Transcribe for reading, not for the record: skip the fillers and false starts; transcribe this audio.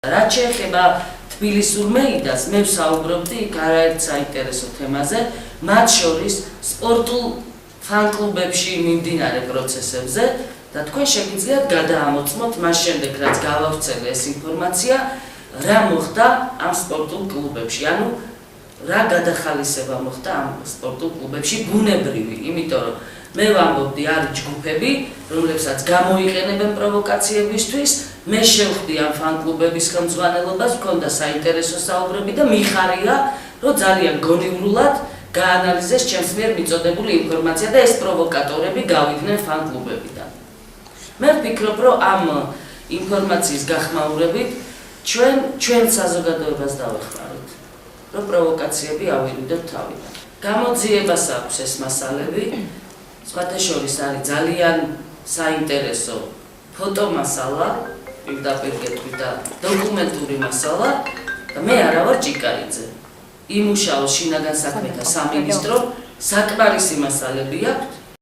რაც შეეხება თბილისურ მეიდას, მე ვსაუბრობდი იქ არაერთ საინტერესო თემაზე, მათ შორის სპორტულ ფან-კლუბებში მიმდინარე პროცესებზე და თქვენ შეგიძლიათ გადაამოწმოთ მას შემდეგ, რაც გავავრცელე ეს ინფორმაცია, რა მოხდა ამ სპორტულ კლუბებში, ანუ რა გადახალისება მოხდა ამ სპორტულ კლუბებში ბუნებრივი, იმიტომ რომ მე ვამბობდი არის ჯგუფები, რომლებსაც გამოიყენებენ პროვოკაციებისთვის, მე შევხვდი ამ ფან-კლუბების ხელმძღვანელობას, მქონდა საინტერესო საუბრები და მიხარია, რომ ძალიან გონივრულად გაანალიზეს ჩემს მიერ მიწოდებული ინფორმაცია და ეს პროვოკატორები გავიდნენ ფან-კლუბებიდან. მე ვფიქრობ, რომ ამ ინფორმაციის გახმაურებით ჩვენ საზოგადოებას დავეხმაროთ, რომ პროვოკაციები ავირიდოთ თავიდან. გამოძიებას აქვს ეს მასალები, სხვათა შორის არის ძალიან საინტერესო ფოტომასალა, პირდაპირ გეტყვით და დოკუმენტური მასალა და მე არა ვარ ჭიკარიძე. იმუშაოს შინაგან საქმეთა სამინისტრო, საკმარისი მასალები აქვს